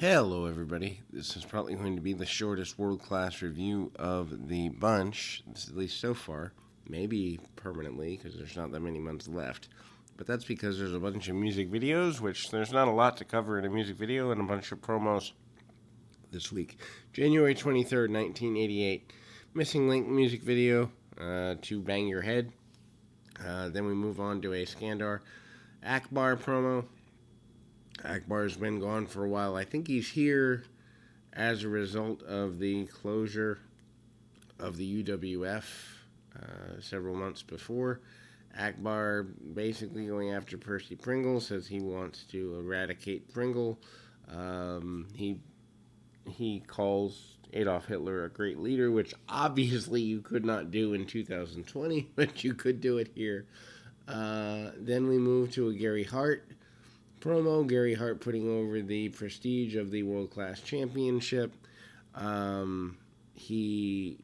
Hello, everybody. This is probably going to be the shortest world-class review of the bunch, at least so far. Maybe permanently, because there's not that many months left. But that's because there's a bunch of music videos, which there's not a lot to cover in a music video, and a bunch of promos this week. January 23rd, 1988. Missing Link music video to Bang Your Head. Then we move on to a Skandar Akbar promo. Akbar's been gone for a while. I think he's here as a result of the closure of the UWF several months before. Akbar basically going after Percy Pringle, says he wants to eradicate Pringle. He calls Adolf Hitler a great leader, which obviously you could not do in 2020, but you could do it here. Then we move to a Gary Hart promo. Gary Hart putting over the prestige of the World Class Championship. He,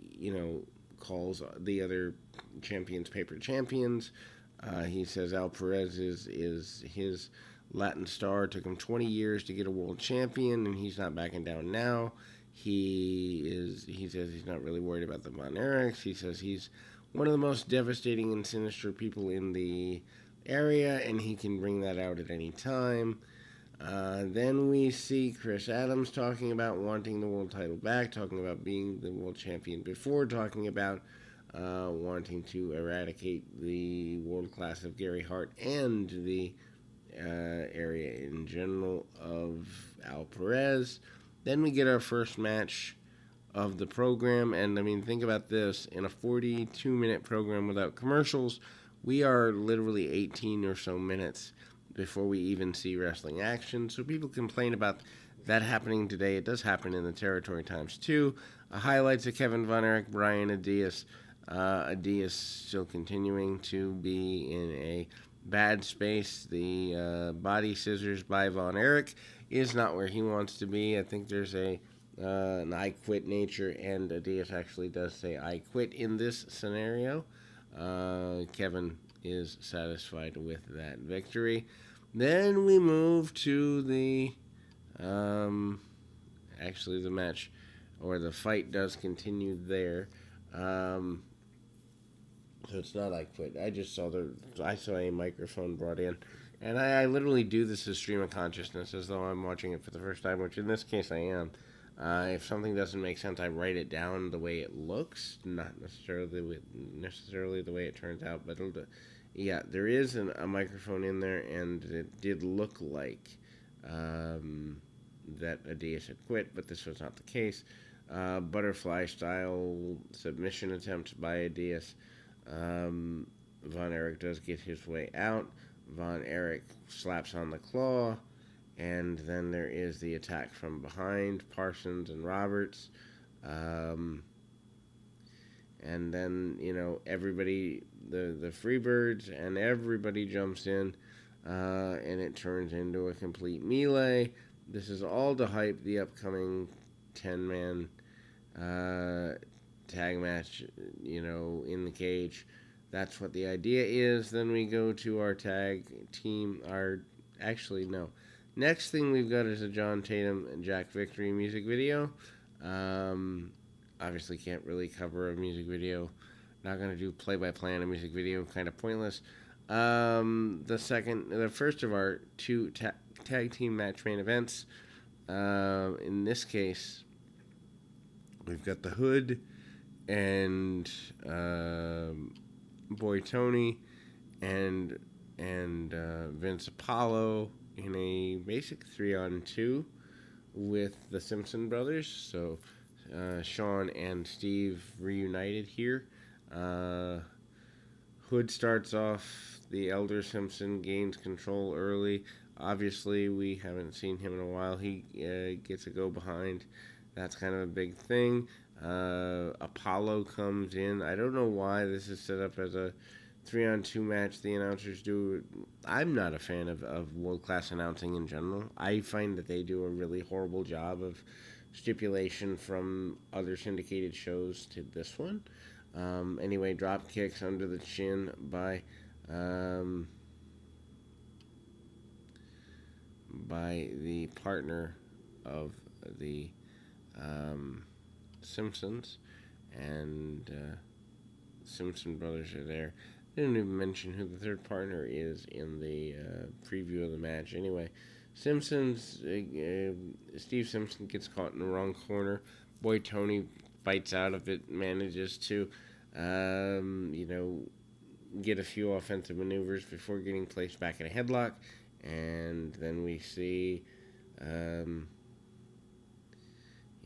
calls the other champions paper champions. He says Al Perez is his Latin star. Took him 20 years to get a world champion, and he's not backing down now. He says he's not really worried about the Von Erichs. He says he's one of the most devastating and sinister people in the area, and he can bring that out at any time. Then we see Chris Adams talking about wanting the world title back, talking about being the world champion before, talking about wanting to eradicate the world class of Gary Hart and the area in general of Al Perez. Then we get our first match of the program, and think about this: in a 42-minute program without commercials, we are literally 18 or so minutes before we even see wrestling action. So people complain about that happening today. It does happen in the territory times too. Highlights of Kevin Von Erich, Brian Adias. Adias still continuing to be in a bad space. The body scissors by Von Erich is not where he wants to be. I think there's an I quit nature, and Adias actually does say I quit in this scenario. Kevin is satisfied with that victory. Then we move to the match, or the fight does continue there. So it's not I quit. I just saw a microphone brought in, and I literally do this as stream of consciousness, as though I'm watching it for the first time, which in this case I am. If something doesn't make sense, I write it down the way it looks, not necessarily the way it turns out. But yeah, there is a microphone in there, and it did look like that Adias had quit, but this was not the case. Butterfly style submission attempt by Adias. Von Erich does get his way out. Von Erich slaps on the claw. And then there is the attack from behind, Parsons and Roberts. And then, everybody, the Freebirds and everybody jumps in. And it turns into a complete melee. This is all to hype the upcoming 10-man tag match, in the cage. That's what the idea is. Then we go to our tag team. Next thing we've got is a John Tatum and Jack Victory music video. Obviously can't really cover a music video. Not going to do play-by-play on a music video. Kind of pointless. The first of our two tag team match main events. In this case, we've got the Hood and Boy Tony and Vince Apollo in a basic 3-on-2 with the Simpson brothers. So Sean and Steve reunited here. Hood starts off. The elder Simpson gains control early. Obviously, we haven't seen him in a while. He gets a go behind. That's kind of a big thing. Apollo comes in. I don't know why this is set up as a 3-on-2 match. The announcers do. I'm not a fan of world-class announcing in general. I find that they do a really horrible job of stipulation from other syndicated shows to this one. Anyway, drop kicks under the chin by the partner of the Simpsons, and Simpson brothers are there. They didn't even mention who the third partner is in the preview of the match. Anyway, Steve Simpson gets caught in the wrong corner. Boy Tony fights out of it, manages to, you know, get a few offensive maneuvers before getting placed back in a headlock. And then we see, you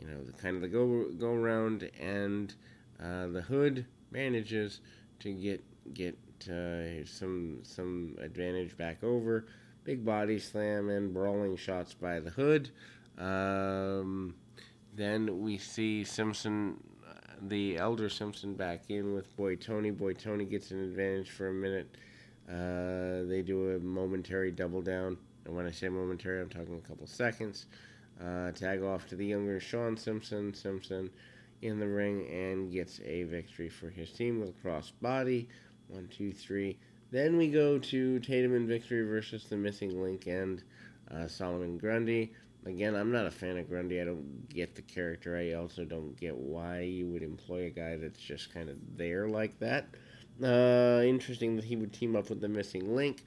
know, the kind of the go around, and the Hood manages to get some advantage back over. Big body slam and brawling shots by the Hood. Then we see Simpson, the elder Simpson, back in with Boy Tony. Boy Tony gets an advantage for a minute. They do a momentary double down. And when I say momentary, I'm talking a couple seconds. Tag off to the younger Sean Simpson. Simpson in the ring and gets a victory for his team with a cross body. 1, 2, 3. Then we go to Tatum and Victory versus the Missing Link and Solomon Grundy. Again, I'm not a fan of Grundy. I don't get the character. I also don't get why you would employ a guy that's just kind of there like that. Interesting that he would team up with the Missing Link.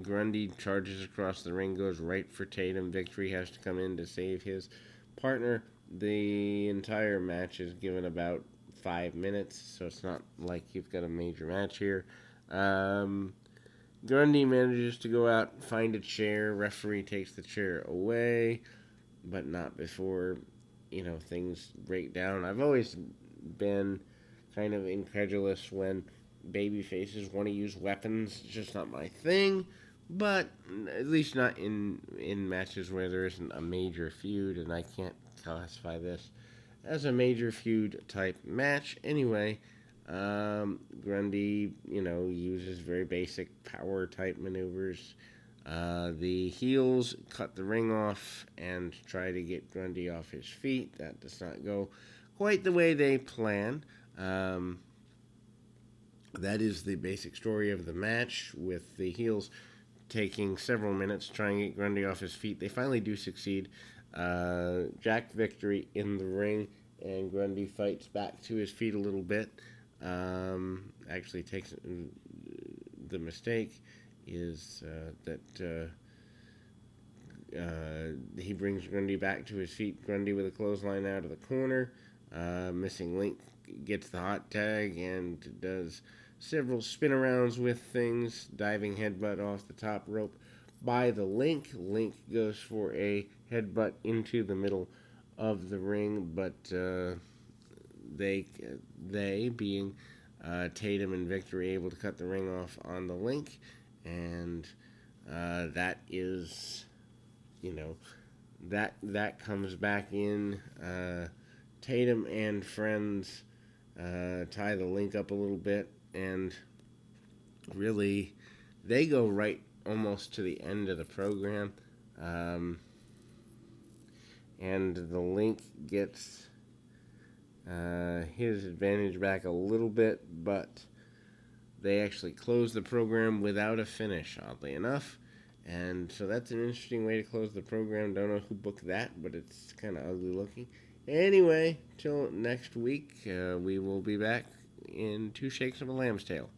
Grundy charges across the ring, goes right for Tatum. Victory has to come in to save his partner. The entire match is given about 5 minutes, so it's not like you've got a major match here. Grundy manages to go out, find a chair. Referee takes the chair away, but not before, you know, things break down. I've always been kind of incredulous when baby faces want to use weapons. It's just not my thing. But at least not in matches where there isn't a major feud, and I can't classify this as a major feud type match. Anyway, Grundy, you know, uses very basic power type maneuvers. The heels cut the ring off and try to get Grundy off his feet. That does not go quite the way they plan. That is the basic story of the match, with the heels taking several minutes trying to get Grundy off his feet. They finally do succeed. Jack Victory in the ring, and Grundy fights back to his feet a little bit. Actually takes the mistake is that he brings Grundy back to his feet. Grundy with a clothesline out of the corner. Missing Link gets the hot tag and does several spin-arounds with things. Diving headbutt off the top rope by the Link. Link goes for a headbutt into the middle of the ring, but they being Tatum and Victory, able to cut the ring off on the Link, and that is, you know, that comes back in. Tatum and friends tie the Link up a little bit, and really they go right almost to the end of the program, and the Link gets his advantage back a little bit, but they actually close the program without a finish, oddly enough. And so that's an interesting way to close the program. Don't know who booked that, but it's kind of ugly looking. Anyway, till next week, we will be back in 2 Shakes of a Lamb's Tail.